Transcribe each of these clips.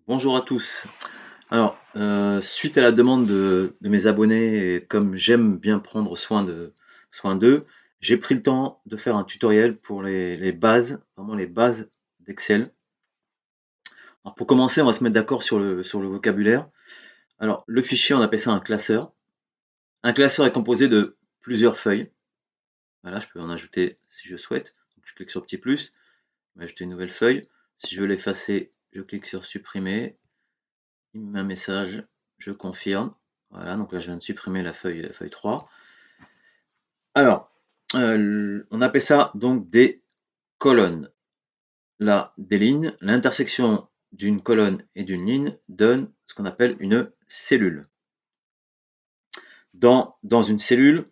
Bonjour à tous. Alors, suite à la demande de mes abonnés et comme j'aime bien prendre soin d'eux, j'ai pris le temps de faire un tutoriel pour les bases, vraiment les bases d'Excel. Alors pour commencer, on va se mettre d'accord sur le vocabulaire. Alors, le fichier, on appelle ça un classeur. Un classeur est composé de plusieurs feuilles. Voilà, je peux en ajouter si je souhaite. Donc, je clique sur petit plus, je vais ajouter une nouvelle feuille. Si je veux l'effacer, je clique sur supprimer. Il me met un message, je confirme. Voilà, donc là je viens de supprimer la feuille 3. Alors, on appelle ça donc des colonnes. Là, des lignes, l'intersection d'une colonne et d'une ligne donne ce qu'on appelle une cellule. Dans une cellule,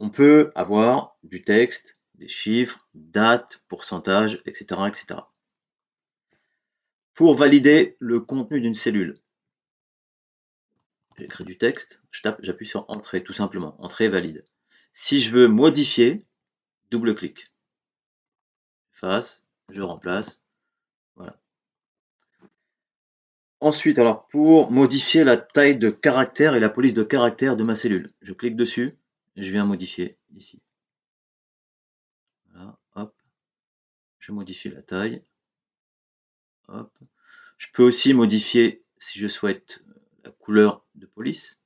on peut avoir du texte, des chiffres, date, pourcentage, etc., etc. Pour valider le contenu d'une cellule, j'écris du texte, j'appuie sur Entrée, tout simplement. Entrée valide. Si je veux modifier, double-clic. Efface, je remplace. Voilà. Ensuite, alors pour modifier la taille de caractère et la police de caractère de ma cellule, je clique dessus et je viens modifier ici. Voilà, hop, je modifie la taille. Hop. Je peux aussi modifier, si je souhaite, la couleur de police.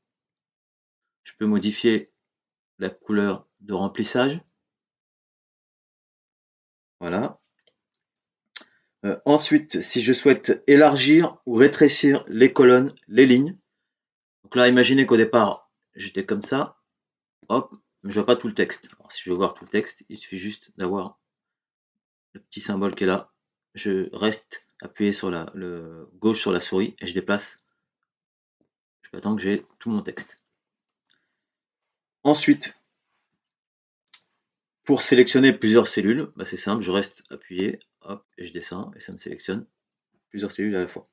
Je peux modifier la couleur de remplissage. Voilà. Ensuite, si je souhaite élargir ou rétrécir les colonnes, les lignes. Donc là, imaginez qu'au départ, j'étais comme ça. Hop, mais je vois pas tout le texte. Alors, si je veux voir tout le texte, il suffit juste d'avoir le petit symbole qui est là. Je reste appuyé sur le gauche sur la souris et je déplace jusqu'à temps que j'ai tout mon texte. Ensuite, pour sélectionner plusieurs cellules, bah c'est simple, je reste appuyé, hop, et je descends et ça me sélectionne plusieurs cellules à la fois.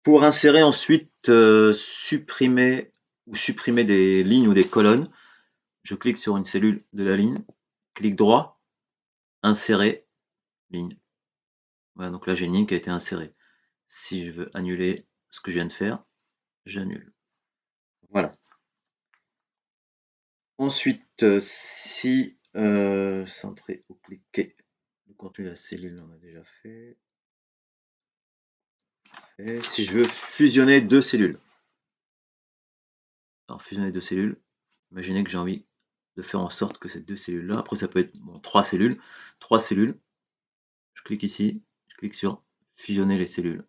Pour insérer ensuite, supprimer des lignes ou des colonnes, je clique sur une cellule de la ligne, clic droit, insérer ligne. Voilà, donc là j'ai une ligne qui a été insérée. Si je veux annuler ce que je viens de faire, j'annule. Voilà. Ensuite, si centrer ou cliquer le contenu de la cellule, on a déjà fait. Et si je veux fusionner deux cellules. Alors fusionner deux cellules, imaginez que j'ai envie de faire en sorte que ces deux cellules-là, après ça peut être bon, trois cellules, je clique ici, je clique sur fusionner les cellules.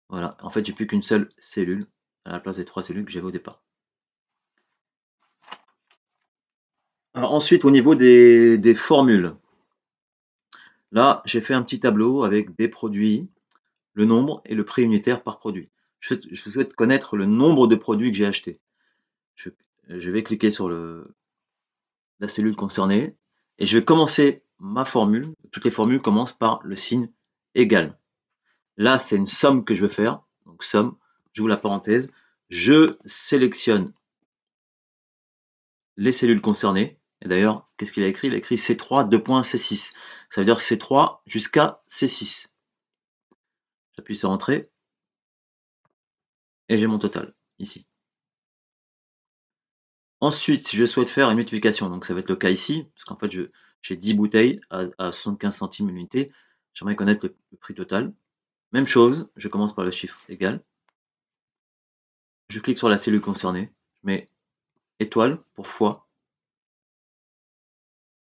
Voilà, en fait j'ai plus qu'une seule cellule à la place des trois cellules que j'avais au départ. Alors ensuite, au niveau des formules, là, j'ai fait un petit tableau avec des produits, le nombre et le prix unitaire par produit. Je souhaite connaître le nombre de produits que j'ai achetés. Je, je vais cliquer sur la cellule concernée et je vais commencer ma formule. Toutes les formules commencent par le signe égal. Là, c'est une somme que je veux faire. Donc, somme, j'ouvre la parenthèse. Je sélectionne les cellules concernées. Et d'ailleurs, qu'est-ce qu'il a écrit? Il a écrit C3, C6. Ça veut dire C3 jusqu'à C6. J'appuie sur Entrée et j'ai mon total ici. Ensuite, si je souhaite faire une multiplication, donc ça va être le cas ici, parce qu'en fait j'ai 10 bouteilles à 75 centimes l'unité, j'aimerais connaître le prix total. Même chose, je commence par le chiffre égal, je clique sur la cellule concernée, je mets étoile pour fois,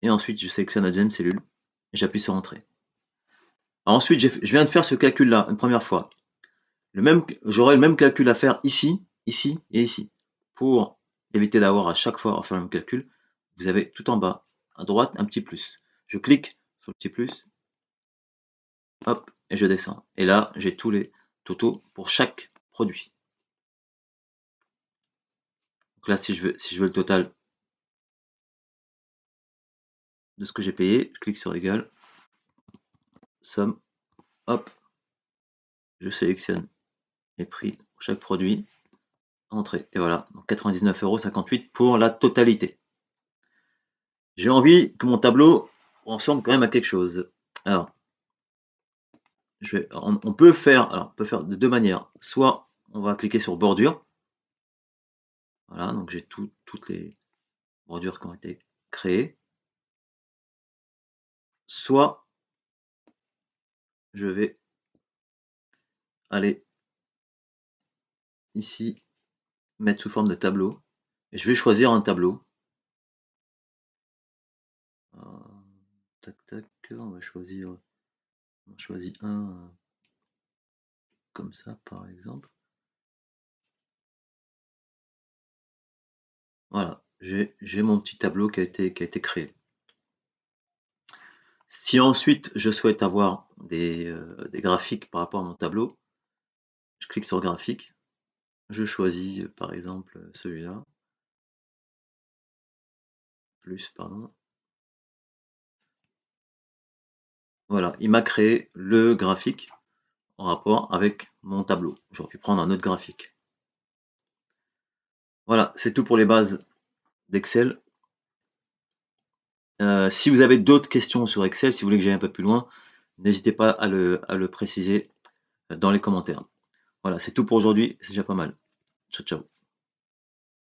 et ensuite je sélectionne la deuxième cellule, et j'appuie sur Entrée. Alors ensuite, je viens de faire ce calcul-là une première fois. J'aurai le même calcul à faire ici, ici et ici. Pour éviter d'avoir à chaque fois à faire le même calcul, vous avez tout en bas, à droite, un petit plus. Je clique sur le petit plus, hop, et je descends. Et là, j'ai tous les totaux pour chaque produit. Donc là, si je veux le total de ce que j'ai payé, je clique sur égal, somme, hop, je sélectionne les prix pour chaque produit, entrée. Et voilà, donc 99,58 € pour la totalité. J'ai envie que mon tableau ressemble quand même à quelque chose. Alors, on peut faire, alors, on peut faire de deux manières. Soit on va cliquer sur bordure. Voilà, donc j'ai toutes les bordures qui ont été créées. Soit je vais aller ici, mettre sous forme de tableau. Et je vais choisir un tableau. Tac, tac, on choisit un comme ça, par exemple. Voilà, j'ai mon petit tableau qui a été créé. Si ensuite je souhaite avoir des graphiques par rapport à mon tableau, je clique sur graphique, je choisis par exemple celui-là, plus, pardon. Voilà, il m'a créé le graphique en rapport avec mon tableau. J'aurais pu prendre un autre graphique. Voilà, c'est tout pour les bases d'Excel. Si vous avez d'autres questions sur Excel, si vous voulez que j'aille un peu plus loin, n'hésitez pas à le préciser dans les commentaires. Voilà, c'est tout pour aujourd'hui, c'est déjà pas mal. Ciao, ciao.